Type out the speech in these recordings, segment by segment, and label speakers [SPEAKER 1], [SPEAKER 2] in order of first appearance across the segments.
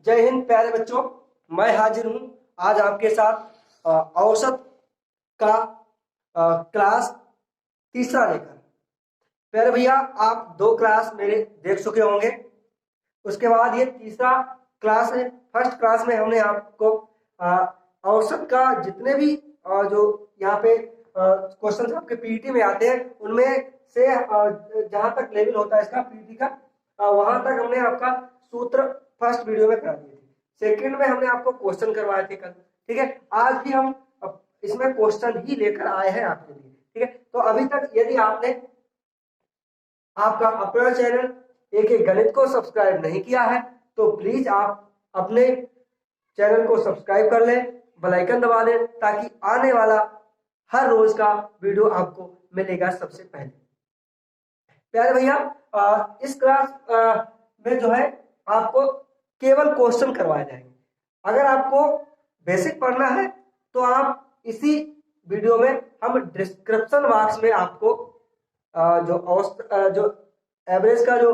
[SPEAKER 1] जय हिंद प्यारे बच्चों, मैं हाजिर हूं आज आपके साथ औसत का क्लास तीसरा लेकर। प्यारे भैया, आप 2 क्लास मेरे देख चुके होंगे। उसके बाद ये तीसरा क्लास है। फर्स्ट क्लास में हमने आपको औसत का जितने भी जो यहाँ पे क्वेश्चन आपके पीईटी में आते हैं उनमें से जहां तक लेवल होता है इसका पीईटी का, वहां तक हमने आपका सूत्र फर्स्ट वीडियो में करा दिए थे। सेकंड में हमने आपको क्वेश्चन करवाए थे कल। ठीक है, आज भी हम इसमें क्वेश्चन ही लेकर आए हैं आपके लिए। ठीक है, तो अभी तक यदि आपने आपका अपना चैनल एक गणित को सब्सक्राइब नहीं किया है तो प्लीज आप अपने चैनल को सब्सक्राइब कर लें, बेल आइकन दबा लें, ताकि आने वाला हर रोज का वीडियो आपको मिलेगा सबसे पहले। प्यारे भैया, इस क्लास में जो है आपको केवल क्वेश्चन करवाए जाएंगे। अगर आपको बेसिक पढ़ना है तो आप इसी वीडियो में हम डिस्क्रिप्शन बॉक्स में आपको जो एवरेज का जो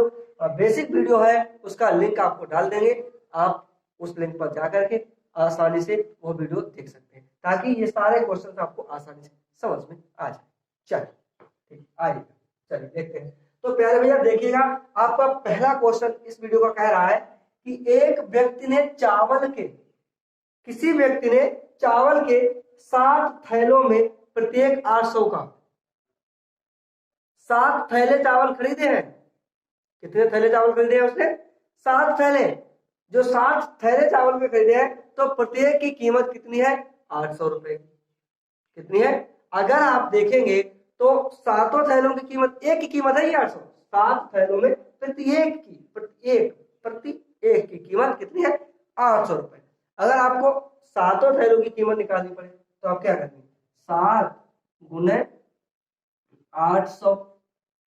[SPEAKER 1] बेसिक वीडियो है उसका लिंक आपको डाल देंगे। आप उस लिंक पर जाकर के आसानी से वो वीडियो देख सकते हैं, ताकि ये सारे क्वेश्चन आपको आसानी से समझ में आ जाए। चलिए ठीक आइए, चलिए देखते हैं। तो प्यारे भैया देखिएगा, आपका पहला क्वेश्चन इस वीडियो का कह रहा है कि किसी व्यक्ति ने चावल के 7 थैलों में प्रत्येक 800 का 7 थैले चावल खरीदे हैं। कितने थैले चावल खरीदे हैं उसने? 7 थैले। जो 7 थैले चावल के खरीदे हैं तो प्रत्येक की कीमत कितनी है? 800 रुपए। कितनी है? अगर आप देखेंगे तो सातों थैलों की कीमत, एक की कीमत है ये 800। 7 थैलों में प्रति एक की कीमत कितनी है? 800 रुपए। अगर आपको सातों थैलों की कीमत निकालनी पड़े तो आप क्या करेंगे? 7 गुने 800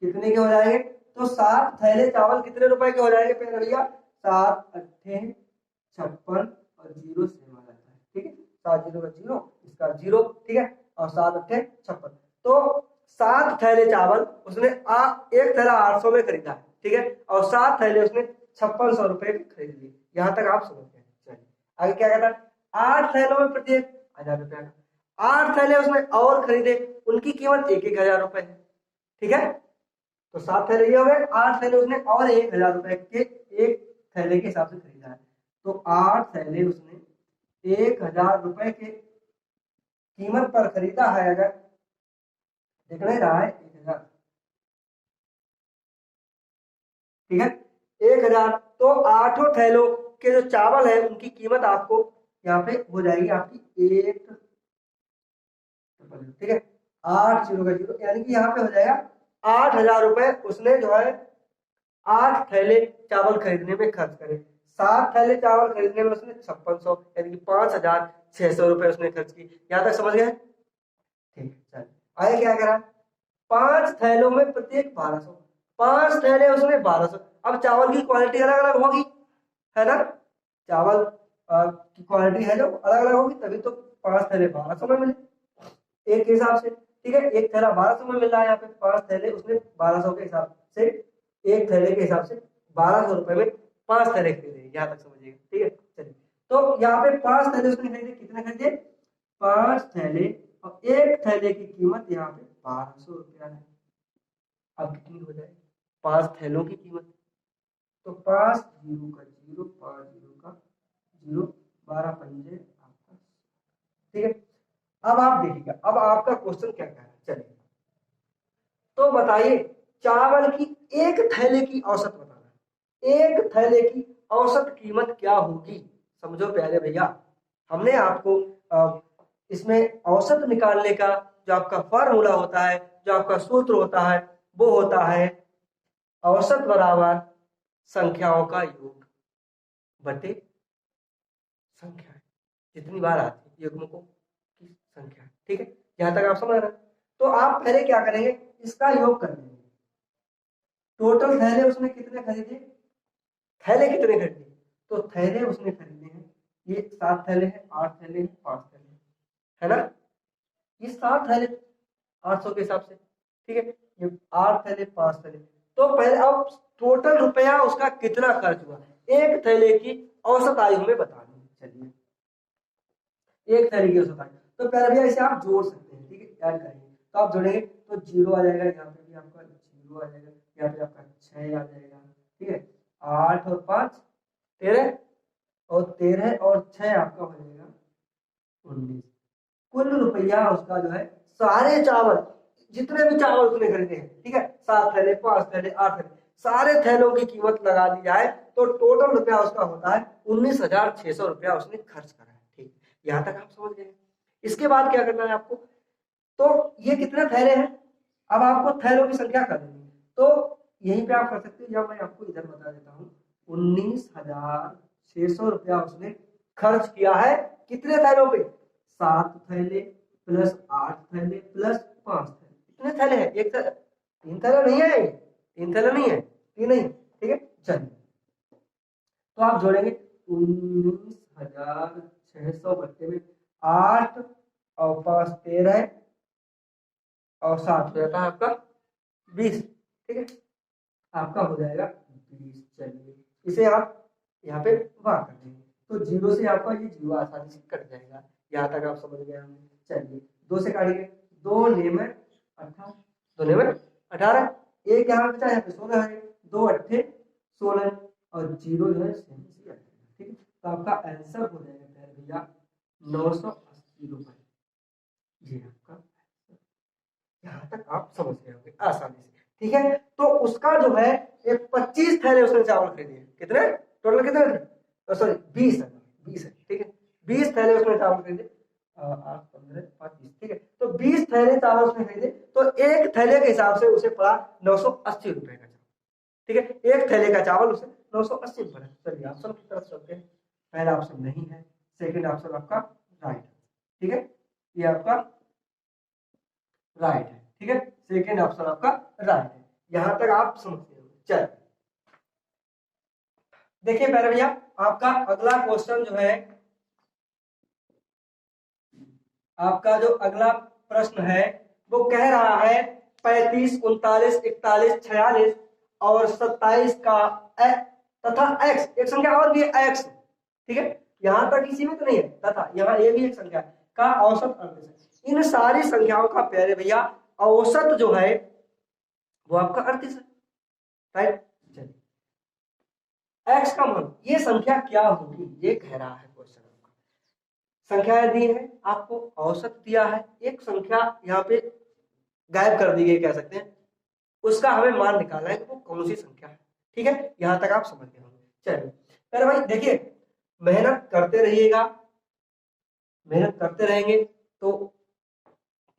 [SPEAKER 1] कितने के हो जाएंगे? तो 7 थैले चावल कितने रुपए के हो जाएंगे प्यारे भैया? 7 अट्ठे 56 और 0 से आ जाता है। ठीक है, 7 0 का 0, इसका 0। ठीक है, और 7 अट्ठे 56। तो 7 थैले चावल उसने एक थैला 800 में खरीदा है। ठीक है, और 7 थैले उसने 5600 रुपए में खरीद लिए। यहां तक आप समझ गए। चलिए आगे क्या कहता है? 8 थैलों में प्रत्येक 1000 रुपया का। 8 थैले उसने और खरीदे, उनकी कीमत 1-1000 रुपए है। ठीक है, तो 7 थैले ये हो गए। 8 थैले उसने और 1000 रुपए के एक थैले के हिसाब से खरीदा है। तो 8 थैले उसने 1000 रुपए के कीमत पर खरीदा है। अगर दिख नहीं रहा है 1000, ठीक है, 1000। तो 8 थैलों के जो चावल है उनकी कीमत आपको यहाँ पे हो जाएगी आपकी 1। ठीक है, 8 0 का 0, यानी कि यहाँ पे हो जाएगा 8000 रुपए उसने जो है 8 थैले चावल खरीदने में खर्च करे। 7 थैले चावल खरीदने में उसने 5600 यानी कि 5600 रुपए उसने खर्च की। यहां तक समझ गए? ठीक है, चलिए आगे क्या करा? 5 थैलों में प्रत्येक 1200। 5 थैले उसने 1200। अब चावल की क्वालिटी अलग अलग होगी, है ना? चावल की क्वालिटी है जो अलग अलग होगी, तभी तो 5 थैले 1200 में मिले एक के हिसाब से। ठीक है, एक थैला 1200 में मिल रहा है, यहाँ पे 5 थैले उसने 1200 के हिसाब से, एक थैले के हिसाब से 1200 रुपए में 5 थैले खरीदे। यहाँ तक समझिएगा। ठीक है, चलिए तो यहाँ पे 5 थैले उसने खरीदे। कितने खरीदे? 5 थैले, और एक थैले की कीमत यहाँ पे 1200 रुपया है। अब कितनी हो जाएगी 5 थैलों की कीमत? तो 5 0 का 0, 5 0 का 0, 12 पंजे आपका। ठीक है, अब आप देखिएगा, अब आपका क्वेश्चन क्या कह रहा है। चलिए तो बताइए, चावल की एक थैले की औसत बताना। एक थैले की औसत कीमत क्या होगी? समझो प्यारे भैया, हमने आपको इसमें औसत निकालने का जो आपका फॉर्मूला होता है, जो आपका सूत्र होता है, वो होता है औसत बराबर संख्याओं का योग बटे संख्या। जितनी बार आती है युग्मकों की संख्या। ठीक है, यहां तक आप समझ रहे हैं? तो आप पहले क्या करेंगे? इसका योग कर लेंगे। टोटल थैले उसने कितने खरीदे? थैले कितने खरीदे? तो थैले उसने खरीदे हैं, ये 7 थैले हैं, 8 थैले हैं, 5 थैले हैं, है ना? ये 7 थैले 800 के हिसाब से। ठीक है, ये 8 थैले 5 थैले। तो पहले अब टोटल रुपया उसका कितना खर्च हुआ? एक थैले की औसत आयु हमें बतानी है। चलिए एक थैली की औसत आयु, तो पहले भैया इसे आप जोड़ सकते हैं, ठीक है, ऐड करेंगे तो आप जोड़ेंगे तो 0 आ जाएगा, यहाँ पे भी आपका 0 आ जाएगा, यहाँ पे आपका 6 आ जाएगा, ठीक है, 8 और 5 13, और 13 और 6 आपका हो जाएगा 19। कुल रुपया उसका जो है सारे चावल, जितने भी चावल उसने खरीदे हैं, ठीक है, 7 थैले 5 थैले 8 थैले, सारे थैलों की कीमत लगा दी जाए तो टोटल रुपया उसका होता है 19,600 रुपया उसने खर्च करा है। ठीक, यहां तक आप समझ गए। इसके बाद क्या करना है आपको, तो ये कितने थैले हैं, अब आपको थैलों की संख्या करनी है, तो यहीं पे आप कर सकते हो, या मैं आपको इधर बता देता हूँ। 19,600 रुपया उसने खर्च किया है कितने थैलों पे, 7 थैले प्लस 8 थैले प्लस 5 थैले। कितने थैले हैं, एक थैले, 3 थैले नहीं है, 3 थैले नहीं है, 3 नहीं, ठीक है। चलिए तो आप जोड़ेंगे 19,600 बट्टे में 8 और 5 13 और 7 हो जाता है आपका 20, ठीक है, आपका हो जाएगा 20। चलिए इसे आप यहाँ पे वाह कर देंगे तो 0 से आपका ये 0 आसानी से कट जाएगा। यहाँ तक आप समझ गए होंगे। चलिए 2 से काटिए, 2 नेम 18, 2 नेम 18, एक यहाँ बचा, यहाँ पे 16 है, 2 अट्ठे 16 और 0 जो है ठीक है, तो आपका आंसर हो जाएगा भैया 980 रुपए। ये आपका, यहाँ तक आप समझ गए होंगे आसानी से, ठीक है। तो उसका जो है एक 25 थैले उसने चावल खरीदे, कितने टोटल कितने थे, सॉरी 20 है, 20 है, ठीक है, 20 थैले उसने चावल खरीदे, 8 15 5 20, ठीक है, तो 20 थैले चावल उसने खरीदे, तो एक थैले के हिसाब से उसे पड़ा 980 रुपए का चावल, ठीक है, एक थैले का चावल उसे 980 रुपए। चलिए ऑप्शन की तरफ चलते हैं, पहला ऑप्शन नहीं है, सेकेंड ऑप्शन आपका राइट, ठीक है, ये आपका राइट है, ठीक है, सेकेंड ऑप्शन आपका राइट है। यहां तक आप समझते हो। चलिए देखिए पहले भैया आपका अगला क्वेश्चन जो है, आपका जो अगला प्रश्न है वो कह रहा है 35 39 41 46 और 27 का तथा x, एक संख्या और भी है x, ठीक है, यहां तक ही सीमित नहीं है, तथा यहाँ ये भी एक संख्या का औसत अंश है। इन सारी संख्याओं का प्यारे भैया औसत जो है वो आपका 38 है, राइट। चलिए x का मान, ये संख्या क्या होगी, ये कह रहा है क्वेश्चन। संख्याएं दी है आपको, औसत दिया है, एक संख्या यहाँ पे गायब कर दी गई कह सकते हैं, उसका हमें मान निकालना है कि वो कौन सी संख्या है, ठीक है, यहां तक आप समझ गए होंगे। चलिए पहले भाई देखिए, मेहनत करते रहिएगा, मेहनत करते रहेंगे तो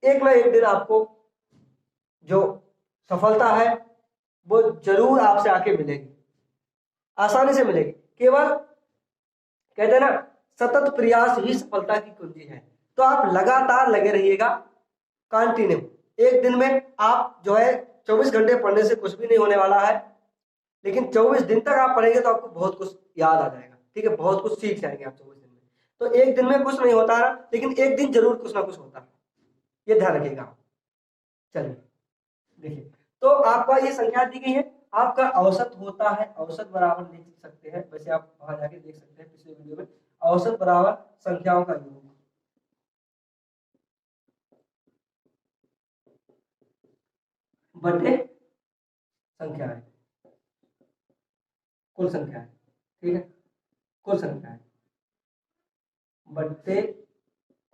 [SPEAKER 1] एक ना एक दिन आपको जो सफलता है वो जरूर आपसे आके मिलेगी, आसानी से मिलेगी। केवल कहते हैं ना, सतत प्रयास ही सफलता की कुंजी है, तो आप लगातार लगे रहिएगा, कंटिन्यू। एक दिन में आप जो है 24 घंटे पढ़ने से कुछ भी नहीं होने वाला है, लेकिन 24 दिन तक आप पढ़ेंगे तो आपको बहुत कुछ याद आ जाएगा, ठीक है, बहुत कुछ सीख जाएंगे आप 24 दिन में। तो एक दिन में कुछ नहीं होता है, लेकिन एक दिन जरूर कुछ ना कुछ होता है, ये ध्यान रखिएगा। चलिए देखिए, तो आपका ये संख्या दी गई है, आपका औसत होता है, औसत बराबर लिख सकते हैं, वैसे आप वहां जाके देख सकते हैं पिछले वीडियो में, औसत बराबर संख्याओं का योग बटे संख्या है, कुल संख्या है, ठीक है, कुल संख्या है बट्टे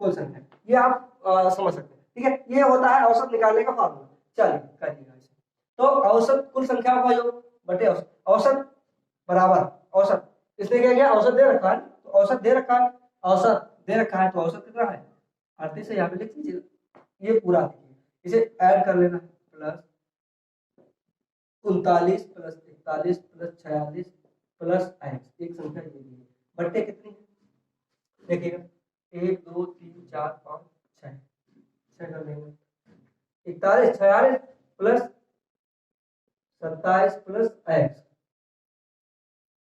[SPEAKER 1] कुल संख्या, ये आप समझ सकते हैं, ठीक है, ये होता है औसत निकालने का फार्मूला। चलिए करिएगा इसे, तो औसत कुल संख्याओं का योग बटे औसत, औसत बराबर औसत, इसने क्या किया, औसत दे रखा है तो औसत दे रखा है, औसत दे रखा है तो औसत कितना है 38 है, यहाँ पे लिख दीजिएगा, ये पूरा देखिए, इसे ऐड कर लेना, plus 39 plus 41 plus 46 plus x, एक संख्या ये भी है, बट्टे कितनी देखिएगा, 1 2 3 4 5 6, 6 कर लेंगे, 41 46 प्लस 27 प्लस x,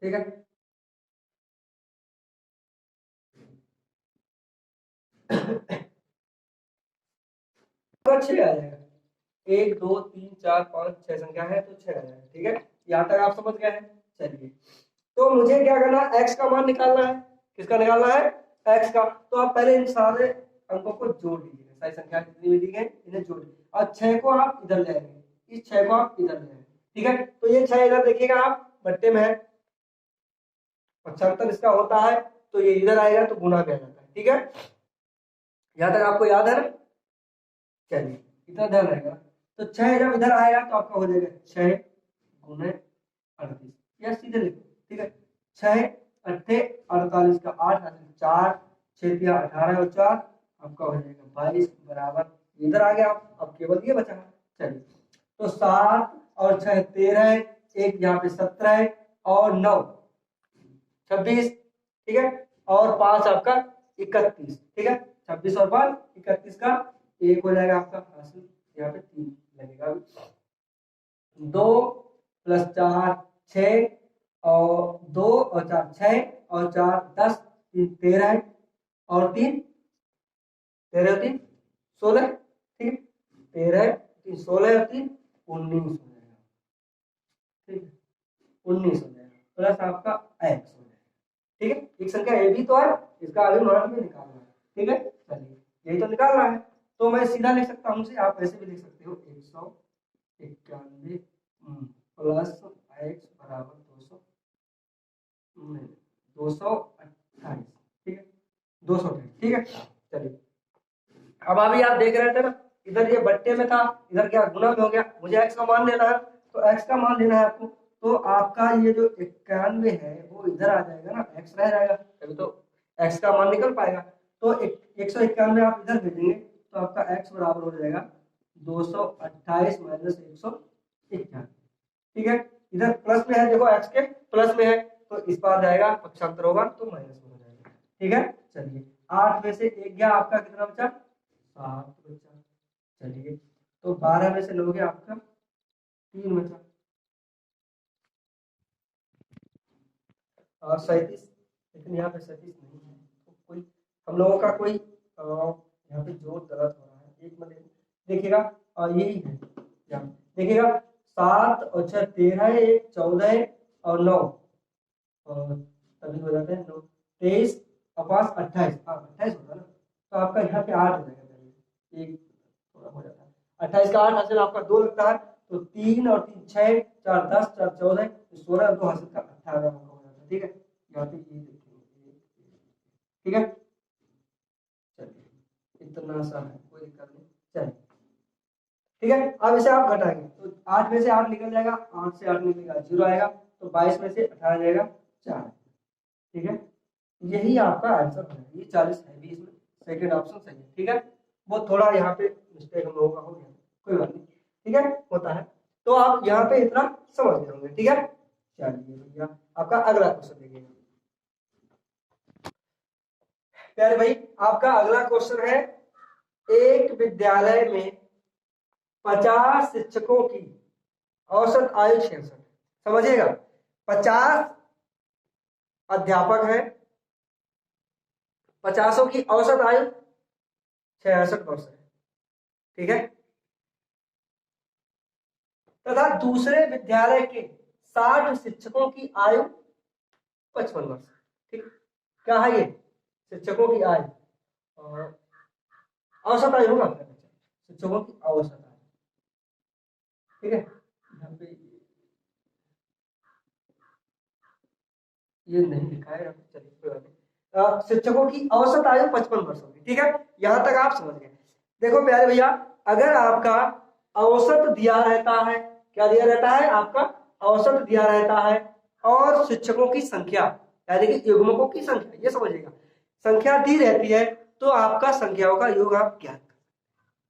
[SPEAKER 1] ठीक है, 6 आ जाएगा, 1 2 3 4 5 6 संख्या है तो 6 आ जाएगा, ठीक है, यहाँ तक आप समझ गए हैं। चलिए तो मुझे क्या करना है, एक्स का मान निकालना है। किसका निकालना है, एक्स का। तो आप पहले इन सारे अंकों को जोड़ लीजिएगा, सारी संख्या जितनी भी दी गई इन्हें जोड़ लीजिए, और 6 को आप इधर ले आएंगे, इस 6 को आप इधर ले आएंगे, ठीक है। तो ये 6 इधर देखिएगा आप बट्टे में है, पक्षांतर इसका होता है, तो ये इधर आएगा तो गुना में आ जाता है, ठीक है। यहां तक आपको याद है ना, चलिए इतना ध्यान रहेगा। तो 6 जब इधर आएगा तो आपका हो जाएगा 6 गुने 38, या सीधे लिखो, ठीक है। 6 अट्ठे 48 का 8 4 6 तिया 18 और 4 आपका हो जाएगा 22 बराबर, इधर आ गया अब केवल ये बचा है। चलिए तो 7 और 6 13, एक यहाँ पे 17 और 9 26, ठीक है, और 5 आपका 31, ठीक है। 26 और 5 31 का एक हो जाएगा आपका हासिल, यहाँ पे 3 लगेगा। 2 प्लस 4 6 और 2 और 4 6 और 4 10 3 13 और 3 13 3 16, ठीक है। 13 3 16 और 3 19 हो जाएगा, ठीक है। 19 हो जाएगा प्लस आपका एक्स हो जाएगा, ठीक है। एक संख्या ए भी तो है, इसका अभी मान भी निकालना है, ठीक है। चलिए यही तो निकालना है, तो मैं सीधा लिख सकता हूँ, आप ऐसे भी लिख सकते हो 191 प्लस एक्स बराबर 228, ठीक है, 228, ठीक है। चलिए अब अभी आप देख रहे थे ना, इधर ये बट्टे में था, इधर क्या गुना में हो गया, मुझे एक्स का मान लेना है, तो एक्स का मान लेना है आपको। तो आपका ये जो 91 है वो इधर आ जाएगा ना, एक्स रह जाएगा, तभी तो एक्स का मान निकल पाएगा। तो 191 आप इधर भेजेंगे तो आपका एक्स बराबर हो जाएगा 228 माइनस 191, ठीक है। इधर प्लस में है, देखो एक्स के प्लस में है, तो इस बार जाएगा पक्षांतर होगा तो माइनस में हो जाएगा, ठीक है। चलिए 8 में से 1 गया, आपका कितना बचा, 7 बचा। चलिए तो 12 में से लोगे आपका 3 बचा, और 37, लेकिन यहाँ पे 37 नहीं है, तो कोई हम लोगों का कोई यहाँ पे जोड़ गलत हो रहा है, एक मिनट देखिएगा, और यही है यहाँ देखिएगा, 7 और 6 13, 1 14 और 9 और तभी हो जाता है 9 23 और 5 28, हाँ 28 होता है ना, तो आपका यहाँ पे 8 हो जाएगा, पहले एक थोड़ा हो जाता है, 28 का 8 हासिल आपका 2 लगता है, तो 3 और 3 6 4 10 4 14 16 और 2 हासिल का 18 आपका हो जाता है, ठीक है। यहाँ पे ये देखेंगे, ठीक है। चलिए इतना सा है, कोई दिक्कत नहीं, चलिए ठीक है। अब इसे आप घटाएंगे तो 8 में से 8 निकल जाएगा, 8 से 8 निकलेगा 0 आएगा, तो 22 में से 18 जाएगा 4, ठीक है। यही आपका आंसर है, ये 40 है भी इसमें, सेकंड ऑप्शन सही है, ठीक है। वो थोड़ा यहाँ पे मिस्टेक हम लोगों का हो गया, कोई बात नहीं, ठीक है, होता है। तो आप यहाँ पे इतना समझ गए होंगे, ठीक है। चलिए भैया आपका अगला क्वेश्चन देखिए प्यारे भाई, आपका अगला क्वेश्चन है, एक विद्यालय में 50 शिक्षकों की औसत आयु 66, समझिएगा 50 अध्यापक है, 50 की औसत आयु 66 वर्ष है, ठीक है। तथा दूसरे विद्यालय के 60 शिक्षकों की आयु 55 वर्ष, ठीक। क्या है ये, शिक्षकों की आयु और औसत आयु होगा, शिक्षकों की औसत आयु, ठीक है। यहाँ पे ये नहीं लिखा है, चलिए कोई बात नहीं, शिक्षकों की औसत आयु 55 वर्ष होगी, ठीक है। यहां तक आप समझ गए। देखो प्यारे भैया, अगर आपका औसत दिया रहता है, क्या दिया रहता है, आपका औसत दिया रहता है, और शिक्षकों की संख्या यानी कि युग्मकों की संख्या, ये समझिएगा, संख्या दी रहती है, तो आपका संख्याओं का योग आप क्या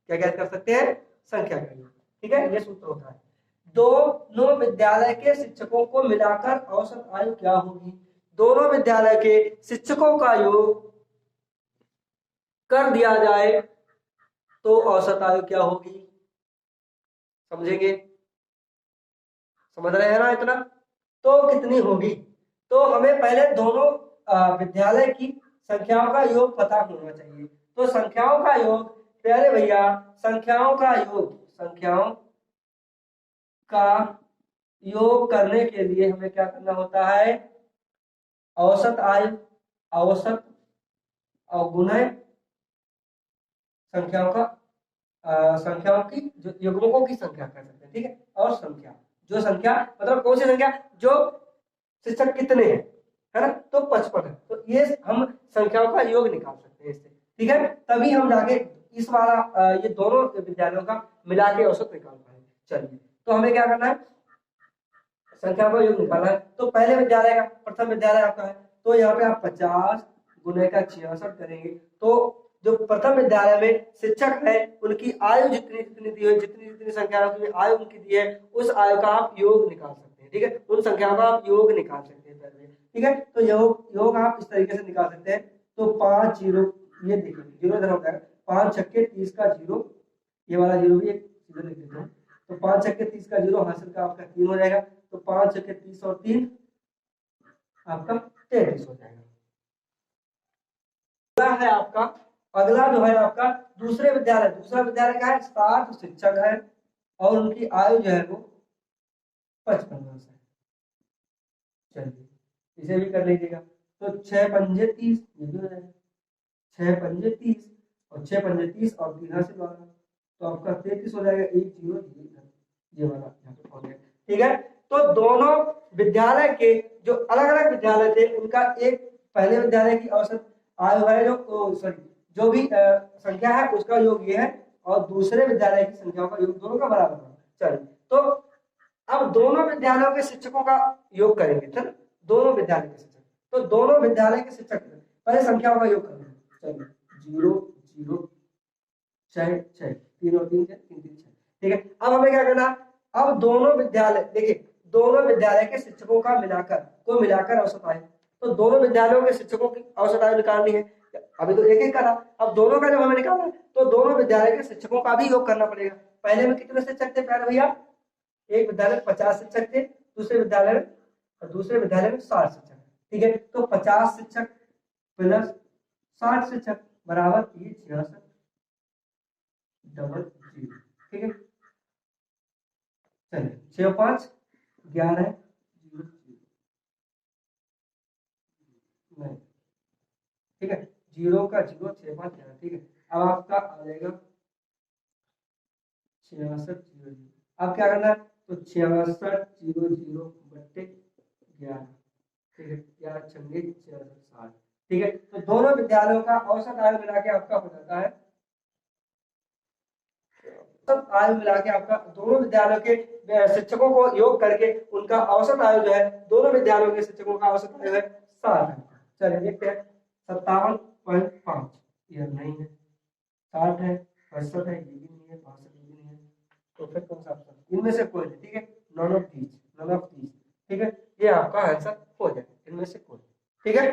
[SPEAKER 1] ज्ञात कर सकते हैं, संख्या का योग, ठीक है, ये सूत्र होता है। दोनों विद्यालय के शिक्षकों को मिलाकर औसत आयु क्या होगी, दोनों विद्यालय के शिक्षकों का योग कर दिया जाए तो औसत आयु क्या होगी, समझेंगे, समझ रहे हैं ना इतना, तो कितनी होगी। तो हमें पहले दोनों विद्यालय की संख्याओं का योग पता होना चाहिए। तो संख्याओं का योग प्यारे भैया, संख्याओं का योग करने के लिए हमें क्या करना होता है, औसत आयु, औसत और गुना संख्याओं का संख्याओं की जो युग्मकों की संख्या कह सकते हैं, ठीक है। और संख्या, जो संख्या मतलब कौन सी संख्या, जो शिक्षक कितने हैं, है ना, तो 55 है, तो ये हम संख्याओं का योग निकाल सकते हैं इससे, ठीक है। तभी हम जाके इस वाला ये दोनों विद्यालयों का मिला के औसत निकाल पाएंगे। चलिए, तो हमें क्या करना है, संख्याओं का योग निकालना है। तो पहले विद्यालय का, प्रथम विद्यालय आपका है, तो यहाँ पे आप 50 गुने का 66 करेंगे, तो जो प्रथम विद्यालय में शिक्षक है उनकी आयु जितनी जितनी दी है, जितनी जितनी संख्या की आयु उनकी दी है, उस आयु का आप योग निकाल सकते हैं, ठीक है। उन संख्याओं का आप योग निकाल सकते हैं पहले, ठीक है। तो योग आप इस तरीके से निकाल सकते हैं। तो 5 जीरो, ये देखिए जीरो इधर हो जाएगा, 5 छक्के 30 का जीरो, ये वाला जीरो भी एक इधर लिख देते हैं। तो 5 छक्के 30 का जीरो, हासिल का आपका 3 हो जाएगा, तो 5 छक्के 30 और 3 आपका 33 हो जाएगा। अगला है आपका, अगला जो है आपका दूसरे विद्यालय, दूसरा विद्यालय का है 60 शिक्षक है और उनकी आयु जो है वो 55 वर्ष है। चलिए इसे भी कर लीजिएगा, तो 6 पंजे 30, ये भी हो जाएगा 6 पंजे 30 और 6 पंजे 30 और 3 हासिल वाला, तो आपका 33 हो जाएगा। 1 जीरो ये वाला यहाँ पे हो जाएगा, ठीक है। तो दोनों विद्यालय के जो अलग अलग विद्यालय थे उनका एक पहले विद्यालय की औसत आयु है जो सॉरी जो भी संख्या है उसका योग ये है, और दूसरे विद्यालय की संख्याओं का योग दोनों का बराबर होगा। चलिए, तो अब दोनों विद्यालयों के शिक्षकों का योग करेंगे, चल दोनों विद्यालय के शिक्षक, तो दोनों विद्यालय के शिक्षक पहले संख्याओं का योग करेंगे। चलिए 0 0 6 6 3 और 3 6 3 3 6, ठीक है। अब हमें क्या करना, अब दोनों विद्यालय देखिए, दोनों विद्यालय के शिक्षकों का मिलाकर औसत आयु, तो दोनों विद्यालयों के शिक्षकों की औसत आयु निकालनी है। अभी तो एक एक करा, अब दोनों का जब हमें निकालना है तो दोनों विद्यालय के शिक्षकों का भी योग करना पड़ेगा। पहले में कितने शिक्षक थे प्यारे भैया, एक विद्यालय में 50 शिक्षक थे, दूसरे विद्यालय में 60 शिक्षक, ठीक है। तो 50 शिक्षक प्लस 60 शिक्षक बराबर ये 66 डबल 0, ठीक है। चलिए 6 5 11 0 नहीं, ठीक है, 0 का 0 6 5 11, ठीक है। अब आपका आ जाएगा 66 0 0, अब क्या करना है, तो 66 0 0 बट्टे 11, ठीक है, 11 छंगे 66 60, ठीक है। तो दोनों विद्यालयों का औसत आयु मिला के आपका हो जाता है, औसत आयु मिला के आपका दोनों विद्यालयों के शिक्षकों को योग करके उनका औसत आयु जो है, दोनों विद्यालयों के शिक्षकों का औसत आयु है 60 है। चलिए देखते हैं, 57.5 यह नहीं है, 60 है, 65 है, ये भी नहीं है, 62 भी नहीं है, तो फिर कौन सा ऑप्शन, इनमें से कोई नहीं, ठीक है, नॉन ऑफ दीज, ठीक है, ये आपका आंसर हो जाए इनमें से कोई, ठीक है।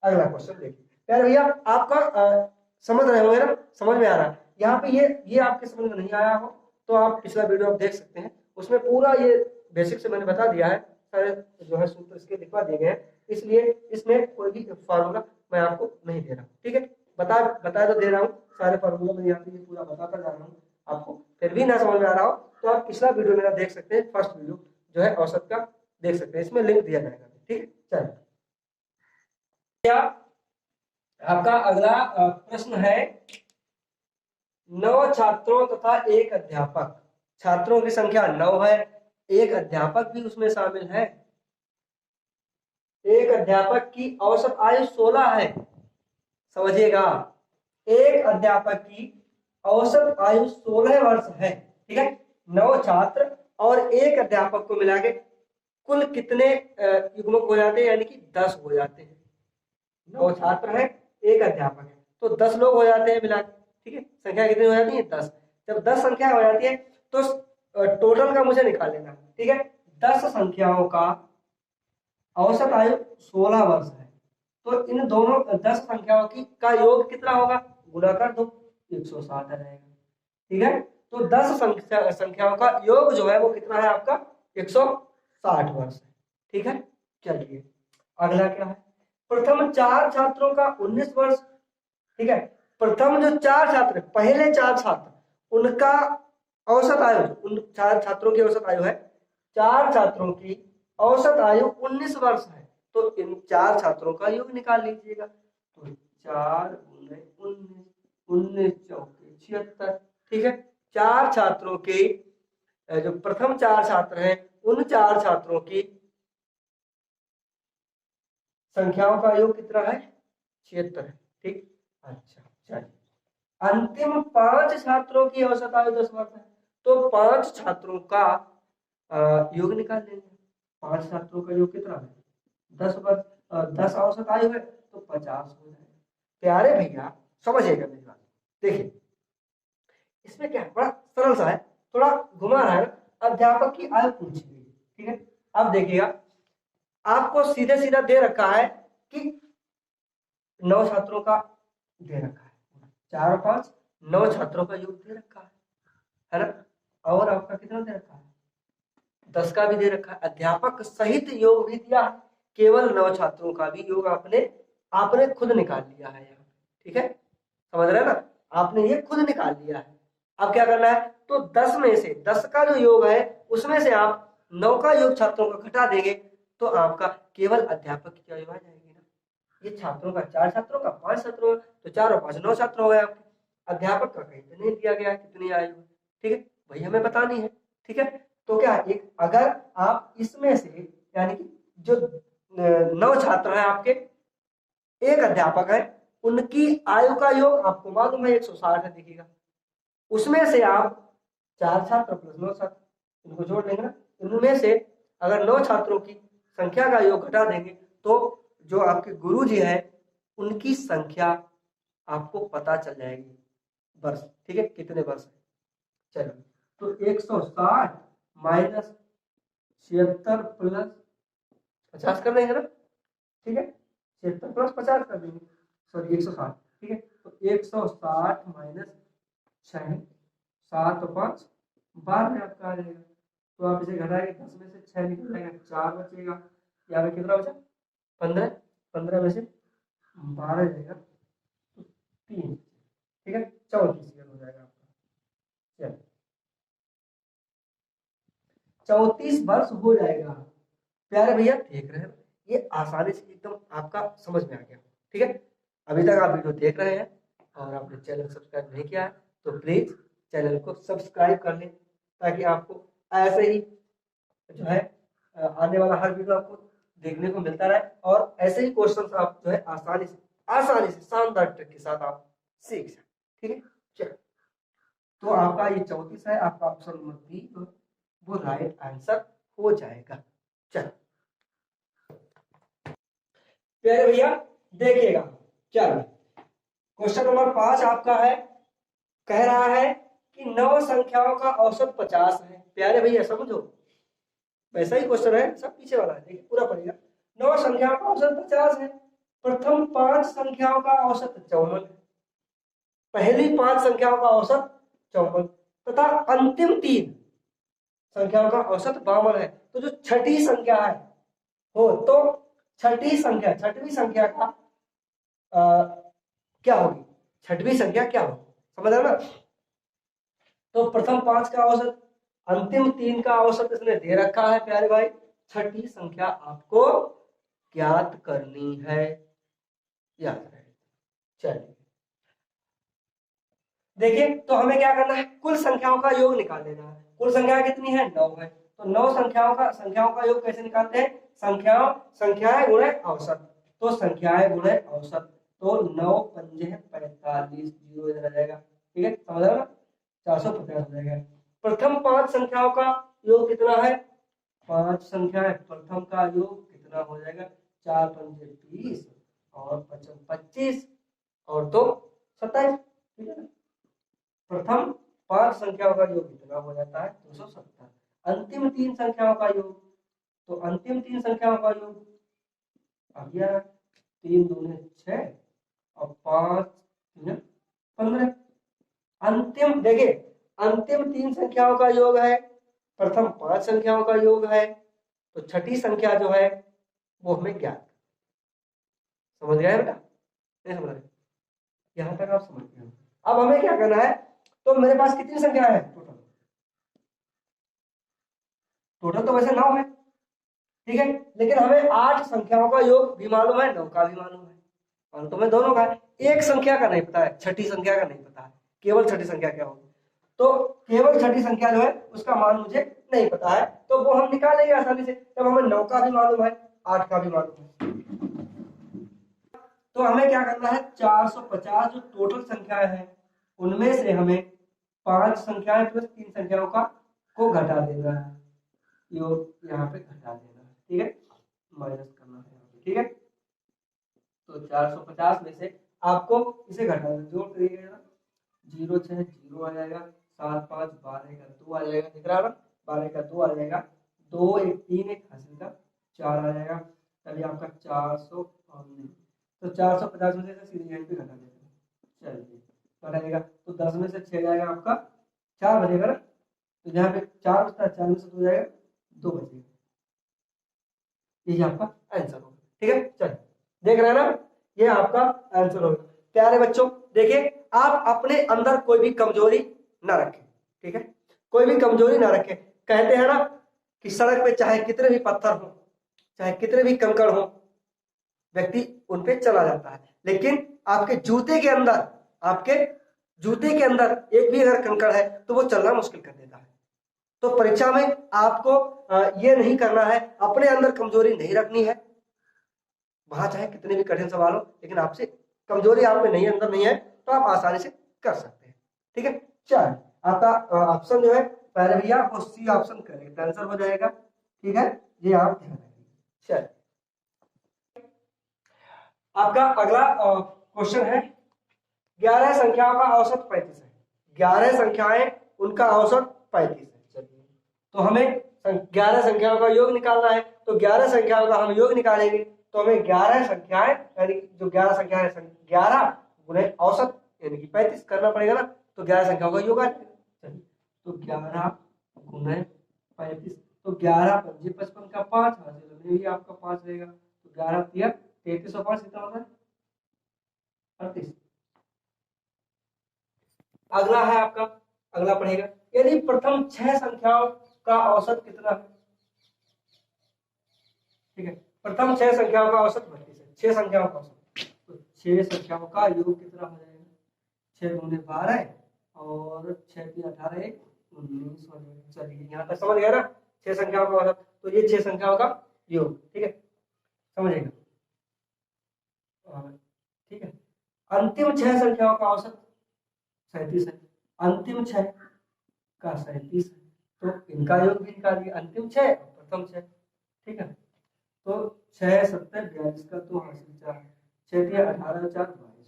[SPEAKER 1] अगला क्वेश्चन देखिए यार भैया, आपका समझ रहे होंगे ना, समझ में आ रहा है। यहाँ पे ये आपके समझ में नहीं आया हो तो आप पिछला वीडियो आप देख सकते हैं, उसमें पूरा ये बेसिक से मैंने बता दिया है, सारे जो है सूत्र इसके लिखवा दिए गए हैं, इसलिए इसमें कोई भी फार्मूला मैं आपको नहीं दे रहा, ठीक है। बता तो दे रहा हूँ, सारे फार्मूला मैं यहाँ पे ये पूरा बताता जा रहा हूँ आपको, फिर भी ना समझ में आ रहा हो तो आप पिछला वीडियो मेरा देख सकते हैं, फर्स्ट वीडियो जो है औसत का देख सकते हैं, इसमें लिंक दिया जाएगा, ठीक है। चलिए क्या आपका अगला प्रश्न है, 9 छात्रों तथा एक अध्यापक, छात्रों की संख्या 9 है, एक अध्यापक भी उसमें शामिल है, एक अध्यापक की औसत आयु 16 है, समझिएगा, एक अध्यापक की औसत आयु 16 वर्ष है, ठीक है। 9 छात्र और एक अध्यापक को मिला के कुल कितने युग्मक हो जाते हैं, यानी कि 10 हो जाते हैं। 9 छात्र है, एक अध्यापक है, तो 10 लोग हो जाते हैं मिला के, ठीक है। संख्या कितनी हो जाती है, 10। जब 10 संख्या हो जाती है तो टोटल का मुझे निकाल लेना, ठीक है। 10 संख्याओं का औसत आयु 16 वर्ष है, तो इन दोनों 10 संख्याओं की का योग कितना होगा, गुणा कर दो, 160 आ जाएगा, ठीक है। तो 10 संख्याओं का योग जो है वो कितना है आपका, 160 वर्ष है, ठीक है। चलिए अगला क्या है, प्रथम 4 छात्रों का 19 वर्ष, ठीक है। प्रथम जो 4 छात्र, पहले 4 छात्र, उनका औसत आयु, उन 4 छात्रों की औसत आयु है, 4 छात्रों की औसत आयु 19 वर्ष है, तो इन 4 छात्रों का योग निकाल लीजिएगा। तो 4 गुने 19, 19 चौके 76। ठीक है, 4 छात्रों के जो प्रथम 4 छात्र हैं उन 4 छात्रों की संख्याओं का योग कितना है? 76 है। ठीक, अच्छा चलिए, अंतिम 5 छात्रों की औसत आयु 10 वर्ष है, तो 5 छात्रों का योग निकाल लेंगे। 5 छात्रों का योग कितना है? 10 वर्ष, 10 औसत आयु है तो 50 हो जाएगा। प्यारे भैया समझिएगा मेरी बात, देखिए इसमें क्या है, बड़ा सरल सा है, थोड़ा घुमा रहा है ना। अध्यापक की आयु पूछी गई, ठीक है। अब देखिएगा, आपको सीधे सीधा दे रखा है कि 9 छात्रों का दे रखा है, 4 और 5 9 छात्रों का योग दे रखा है ना। और आपका कितना दे रखा है? 10 का भी दे रखा है। अध्यापक सहित योग भी दिया है, केवल 9 छात्रों का भी योग आपने खुद निकाल लिया है यहाँ। ठीक है, समझ रहे हैं ना, आपने ये खुद निकाल लिया है। अब क्या करना है, तो 10 में से 10 का जो योग है उसमें से आप 9 का योग छात्रों को घटा देंगे तो आपका केवल अध्यापक की आयु आ जाएगी ना। ये छात्रों का 4 छात्रों का 5 छात्रों का, तो 4 और 5 9 छात्र हो गए आपके। अध्यापक का कहीं पे नहीं दिया गया कितनी आयु है, ठीक है, वही हमें बतानी है। ठीक है, तो क्या एक अगर आप इसमें से यानी कि जो 9 छात्र हैं आपके, एक अध्यापक है, उनकी आयु का योग आपको मालूम है 160 है, देखिएगा उसमें से आप 4 छात्र प्लस 9 छात्र इनको जोड़ लेंगे ना। इनमें से अगर 9 छात्रों की संख्या का योग घटा देंगे तो जो आपके गुरु जी है उनकी संख्या आपको पता चल जाएगी वर्ष। ठीक है, कितने वर्ष है। चलो, तो 160 माइनस 76 प्लस 50 कर देंगे ना। ठीक है, 76 प्लस 50 कर देंगे, सॉरी 160। ठीक है, तो 160 माइनस 6, 7 और 5 12 आपका आ जाएगा। तो आप इसे घटाएंगे, 10 में से 6 निकल जाएगा, 4 बचेगा। यहाँ पे कितना बचा? 15, 15 में से 12 जाएगा तो 3। ठीक है, 34 हो जाएगा आपका। चलो, 34 वर्ष हो जाएगा। प्यारे भैया देख रहे हैं, ये आसानी से एकदम आपका समझ में आ गया। ठीक है, अभी तक आप वीडियो देख रहे हैं और आपने चैनल सब्सक्राइब नहीं किया है तो प्लीज चैनल को सब्सक्राइब कर लें, ताकि आपको ऐसे ही जो है आने वाला हर वीडियो आपको देखने को मिलता रहे और ऐसे ही क्वेश्चन आप जो है आसानी से शानदार ट्रिक के साथ आप सीख सकें। ठीक है, चलो, तो आपका ये 34 है, आपका ऑप्शन नंबर बी जो वो राइट आंसर हो जाएगा। चलो प्यारे भैया देखिएगा, चलो क्वेश्चन नंबर 5 आपका है, कह रहा है कि 9 संख्याओं का औसत 50 है। प्यारे भैया समझो, वैसा ही क्वेश्चन है, सब पीछे वाला है, देखिए पूरा पढ़ेगा। 9 संख्याओं का औसत 50 है, प्रथम 5 संख्याओं का औसत 54 है, पहली 5 संख्याओं का औसत 54 तथा अंतिम 3 संख्याओं का औसत 52 है। तो जो छठी संख्या है हो, तो छठवीं संख्या का क्या होगी, छठवीं संख्या क्या होगी, समझ रहे ना। तो प्रथम 5 का औसत, अंतिम 3 का औसत इसने दे रखा है प्यारे भाई, छठी संख्या आपको ज्ञात करनी है, याद रहे। चलिए देखिए, तो हमें क्या करना है, कुल संख्याओं का योग निकाल लेना है। कुल संख्या कितनी है? 9 है। तो 9 संख्याओं का योग कैसे निकालते हैं? संख्याएं गुणे औसत, तो संख्याएं गुणे औसत, तो 9 पंजे 45, जीरो इधर आ जाएगा। ठीक है, समझ रहे हो ना, 450 हो जाएगा। प्रथम 5 संख्याओं का योग कितना है? 5 संख्याएं, प्रथम का योग कितना हो जाएगा? 4 पंजे 20 और 5 25 और 2 27। ठीक है ना, प्रथम 5 संख्याओं का योग कितना हो जाता है? 270। अंतिम 3 संख्याओं का योग, तो अंतिम 3 संख्याओं का योग आ गया 3 दूने 6 और 5 3 15। अंतिम देखिए, अंतिम 3 संख्याओं का योग है, प्रथम 5 संख्याओं का योग है, तो छठी संख्या जो है वो हमें ज्ञात। समझ गए बेटा? नहीं समझ रहे? यहां तक आप समझ गए। अब हमें क्या करना है, तो मेरे पास कितनी संख्या है टोटल? टोटल तो वैसे 9 है। ठीक है। लेकिन हमें 8 संख्याओं का योग भी मालूम है, 9 का भी मालूम है, और तुम्हें दोनों का है। एक संख्या का नहीं पता है, छठी संख्या का नहीं पता है, केवल छठी संख्या क्या होगी। तो केवल छठी संख्या जो है उसका मान मुझे नहीं पता है, तो वो हम निकालेंगे आसानी से। जब हमें 9 का भी मालूम है, 8 का भी मालूम है, तो हमें क्या करना है, 450 जो टोटल संख्याएं हैं उनमें से हमें 5 संख्याएं प्लस 3 संख्याओं का को घटा देना है, योग यहाँ पे घटा देना है, ठीक है, माइनस करना है यहाँ पे, ठीक है। तो 450 में से आपको इसे घटा देना, जोड़ करिएगा, 0 6 0 आ जाएगा, 7 5 12 का 2 आ जाएगा, दिख रहा है ना, 12 का 2 आ जाएगा, 2 1 3 1 हासिल का 4 आ जाएगा, चलिए आपका 400, तो 450 में से सीधे यहीं पे घटा देगा, चलिए घटाएगा, तो 10 में से 6 जाएगा आपका 4 बचेगा ना, तो यहाँ पे 4 बचता है, 4 में से 2 जाएगा 2 बचेगा, ये आपका आंसर होगा, ठीक है। चलिए देख रहे हैं ना, ये आपका आंसर होगा। प्यारे बच्चों देखिए, आप अपने अंदर कोई भी कमजोरी ना रखें, ठीक है, कोई भी कमजोरी ना रखें। कहते हैं ना कि सड़क पे चाहे कितने भी पत्थर हो, चाहे कितने भी कंकड़ हो, व्यक्ति उन पे चला जाता है, लेकिन आपके जूते के अंदर, आपके जूते के अंदर एक भी अगर कंकड़ है तो वो चलना मुश्किल कर देता है। तो परीक्षा में आपको ये नहीं करना है, अपने अंदर कमजोरी नहीं रखनी है, वहां चाहे कितने भी कठिन सवाल हो, लेकिन आपसे कमजोरी आप में नहीं, अंदर नहीं है, तो आप आसानी से कर सकते हैं, ठीक है। चल आपका ऑप्शन जो है पहले भैया आपको सी ऑप्शन करेक्ट आंसर हो जाएगा, ठीक है, ये आप ध्यान रखिए। चल आपका अगला क्वेश्चन है, 11 संख्याओं का औसत 35 है, 11 संख्याएं उनका औसत 35 है। चलिए तो हमें 11 संख्याओं का योग निकालना है, तो 11 संख्याओं का हम योग निकालेंगे, तो हमें 11 संख्याएं यानी जो 11 संख्याएं 11 गुणे औसत यानी कि 35 करना पड़ेगा ना, तो 11 संख्याओं का योग आ जाएगा। चलिए तो 11 गुणे 35, तो 11 5 55 का 5 हासिल ये आपका 5 रहेगा, तो 11 तिया 33 और 5 कितना होता है 38। अगला है आपका, अगला पढ़ेगा, यदि प्रथम 6 संख्याओं का औसत कितना है, ठीक है, प्रथम 6 संख्याओं का औसत 32 है, 6 संख्याओं का औसत, तो 6 संख्याओं का योग कितना हो जाएगा, 6 गुणे 12 और 6 की 18 19 हो जाएगा। चलिए यहाँ तक समझ गया ना, 6 संख्याओं का औसत, तो ये 6 संख्याओं का योग, ठीक है, समझेगा, ठीक है। अंतिम 6 संख्याओं का औसत 37 है, अंतिम 6 का 37 है, तो इनका योग भी निकालिए, अंतिम 6 प्रथम 6, ठीक है, तो 6 7 42 का 2 हासिल 4, 6 दिया 18 4 22,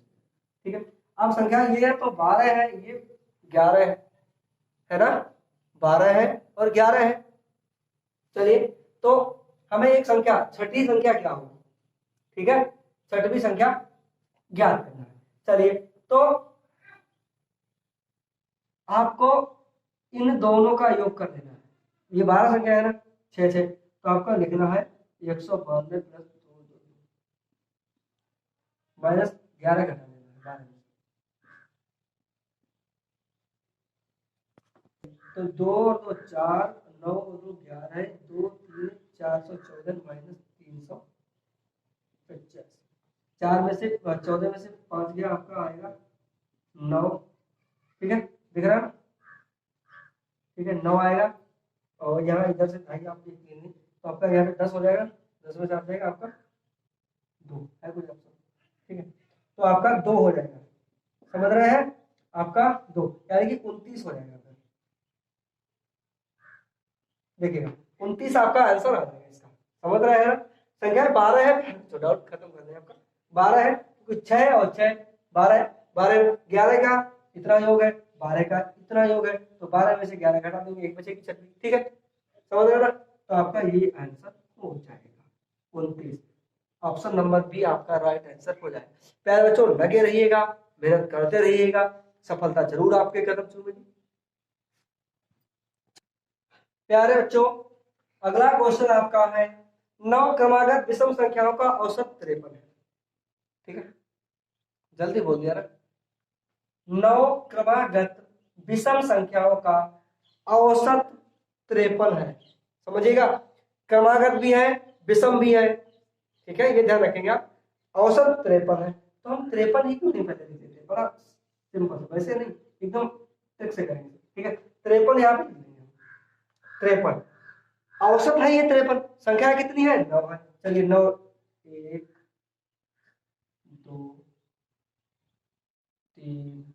[SPEAKER 1] ठीक है। अब संख्या ये है तो 12 है, ये 11 है ना, 12 है और 11 है। चलिए तो हमें एक संख्या, छठी संख्या क्या होगी, ठीक है, छठवीं संख्या ज्ञात करना है। चलिए तो आपको इन दोनों का योग कर देना है, ये 12 संख्या है ना, 6 6, तो आपका लिखना है 192 प्लस 2 माइनस 11 घटा देना है 12 में, तो 2 और 2 4 9 और 2 11 2 3 414 माइनस 350, 4 में से 14 में से 5 गया, आपका आएगा 9, ठीक है, दिख रहा है, ठीक है, 9 आएगा, और यहाँ इधर से भाई आप देखिए, तो आपका यहाँ पे 10 हो जाएगा, 10 में से आ जाएगा आपका 2 है कुछ ऑप्शन, ठीक है, तो आपका 2 हो जाएगा, समझ रहे हैं, आपका 2 यानी कि 29 हो जाएगा, देखिएगा 29 आपका आंसर आ जाएगा इसका, समझ रहे हैं, संख्या 12 है, तो डाउट खत्म कर दें, आपका 12 है, कुछ 6 और 6 12 12 11 का इतना योग है, 12 का इतना योग है, तो 12 में से 11 घटा देंगे, एक बचेगी छठी, ठीक है, समझ रहे ना, तो आपका ये आंसर हो जाएगा 29, ऑप्शन नंबर बी आपका राइट आंसर हो जाएगा। प्यारे बच्चों लगे रहिएगा, मेहनत करते रहिएगा, सफलता जरूर आपके कदम चूमेगी। प्यारे बच्चों अगला क्वेश्चन आपका है, 9 क्रमागत विषम संख्याओं का औसत 53 है, ठीक है, जल्दी बोल दिया ना, 9 क्रमागत विषम संख्याओं का औसत 53 है, समझिएगा, क्रमागत भी है विषम भी है, ठीक है, ये ध्यान रखेंगे आप। औसत 53 है, तो हम 53 ही क्यों नहीं पहले लिख देते, बड़ा सिंपल, वैसे नहीं, एकदम ट्रिक से करेंगे, ठीक है। 53 यहाँ पे लिख देंगे, 53 औसत है, ये 53 संख्या कितनी है, 9 है। चलिए 9, 1 2 3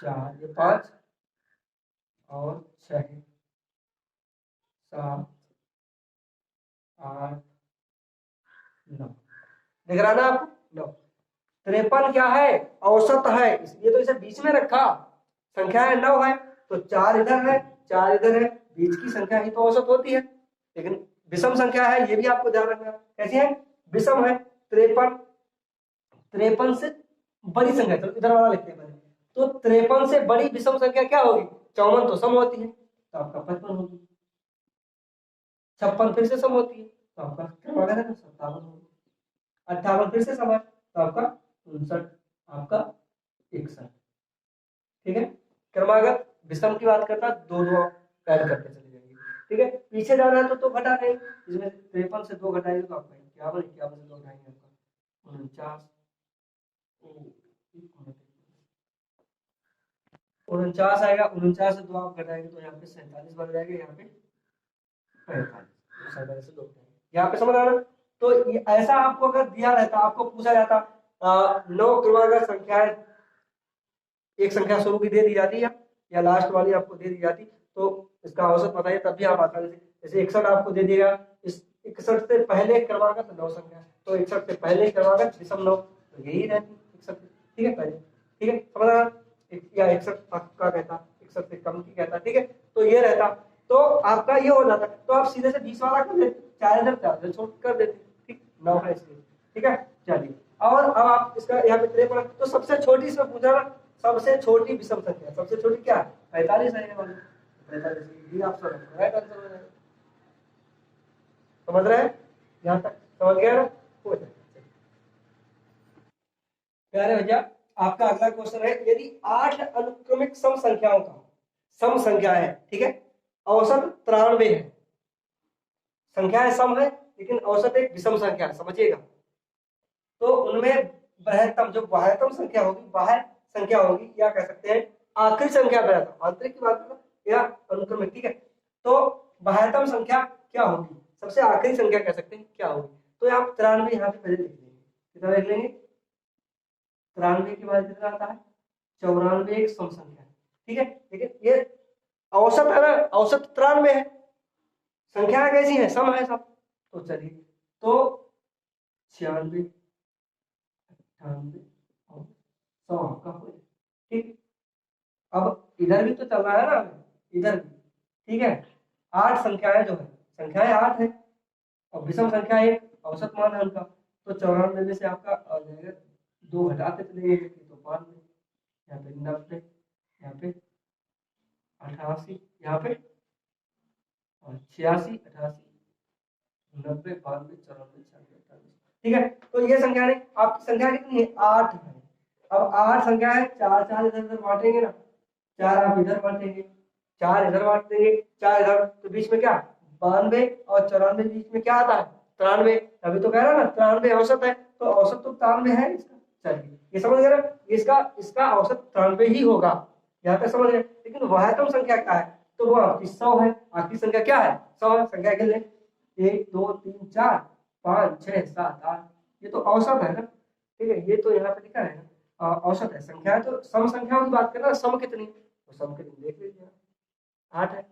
[SPEAKER 1] 4, ये 5 और 6, 7 8 9, दिख रहा ना आपको, 9। 53 क्या है, औसत है, इसलिए तो इसे बीच में रखा, संख्या है 9 है, तो 4 इधर है 4 इधर है, बीच की संख्या ही तो औसत होती है। लेकिन विषम संख्या है, ये भी आपको ध्यान रखना, कैसी है, विषम है। 53 से बड़ी संख्या, तो इधर वाला लिखते हैं, तो 53 से बड़ी विषम संख्या क्या होगी, 54 तो सम होती है, तो आपका 55 होगी। 56 फिर से सम होती है, तो आपका 57 होगी। 58 फिर से सम है, तो आपका 59, आपका 61, ठीक है। क्रमागत विषम की बात करता, दो दो ऐड करते चले जाएंगे, ठीक है। पीछे जाना है तो घटा देंगे, इसमें 53 से 2 घटाएंगे तो आपका 51, 51 से 2 घटाएंगे आपका 49, 49 आएगा, 49 से 2 आप घटाएंगे तो यहाँ पे 47 बन जाएगा, यहाँ पे 45, 47 से 2 घटाएंगे, यहाँ पे समझ आ रहा। तो ऐसा आपको अगर दिया रहता, आपको पूछा जाता 9 क्रमागत संख्याएं, एक संख्या शुरू की दे दी जाती है या लास्ट वाली आपको दे दी जाती, तो इसका औसत बताइए, तब भी आप आसानी से, जैसे 61 आपको दे दिया, इस 61 से पहले क्रमागत 9 संख्या, तो 61 से पहले क्रमागत विषम 9, तो यही रहती 61, ठीक है, पहले, ठीक है, समझ रहा, या 61 का कहता, 61 से कम की कहता, ठीक है, तो ये रहता, तो आपका ये हो जाता, तो आप सीधे से 20 वाला कर देते, 4 छोड़ कर देते, ठीक, 9 है इसलिए, ठीक है। चलिए, और अब आप इसका यहाँ पे 53, तो सबसे छोटी इसमें पूछा ना, सबसे छोटी विषम संख्या, सबसे छोटी क्या है, 45 है, 45 आप समझ रहे हैं, यहाँ तक समझ गया ना, हो जाए। प्यारे भैया, आपका अगला क्वेश्चन है, यदि 8 अनुक्रमिक सम संख्याओं का, सम संख्या है, ठीक है, औसत 93 है, संख्याएं सम है लेकिन औसत एक विषम संख्या है, समझिएगा, तो उनमें बृहत्तम, जो बाह्यतम संख्या होगी, बाह्य संख्या होगी, या कह सकते हैं आखिरी संख्या बृहत्तम, आंतरिक की बात करो या अनुक्रमिक, ठीक है, तो बाह्यतम संख्या क्या होगी, सबसे आखिरी संख्या कह सकते हैं क्या होगी, तो आप 93 यहाँ पे पहले लिख लेंगे, कितना लिख लेंगे, 93 के बाद कितना आता है, 94 एक सम संख्या, ठीक है, लेकिन ये औसत है ना, औसत 93 है, संख्या कैसी है, सम है सब, तो चलिए, तो 96, 98 और 100 आपका हो जाए, ठीक। अब इधर भी तो चल रहा है ना, इधर भी, ठीक है, 8 संख्याएं जो है, संख्याएं 8 है और विषम संख्या एक, औसत मान है उनका, तो 94 में से आपका आ जाएगा 2 घटाते चले गए, तो 92, यहाँ पे 90, यहाँ पे 88, यहाँ पे 86, 88, 90, 92, 94, 96, ठीक है, तो ये संख्या नहीं, आपकी संख्या कितनी है, 8 है। अब 8 संख्या है, 4 4 इधर उधर बांटेंगे ना, 4 आप इधर बांटेंगे, 4 इधर बांट देंगे, 4 इधर, तो बीच में क्या, 92 और 94 बीच में क्या आता है, 93, अभी तो कह रहा ना 93 औसत है, तो औसत तो 93 है इसका, चलिए ये समझ गए ना, इसका इसका औसत 93 ही होगा, यहाँ तक समझ गए। लेकिन बाह्यतम संख्या क्या है, तो वो आपकी 100 है, आखिरी संख्या क्या है, 100 है, संख्या गिन लें, 1 2 3 4 5 6 7 8, ये तो औसत है ना, ठीक है, ये तो यहाँ पे लिखा है ना, औसत है, संख्या है, तो सम संख्याओं की बात करना, सम कितनी, तो सम कितनी देख लीजिए, 8 है,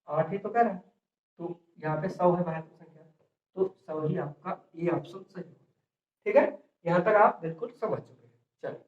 [SPEAKER 1] 8 ही तो कह रहा है, तो यहाँ पे 100 है बाह्यतम संख्या, तो 100 ही आपका ये ऑप्शन सही है, ठीक है, यहाँ तक आप बिल्कुल समझ चुके हैं, चलिए।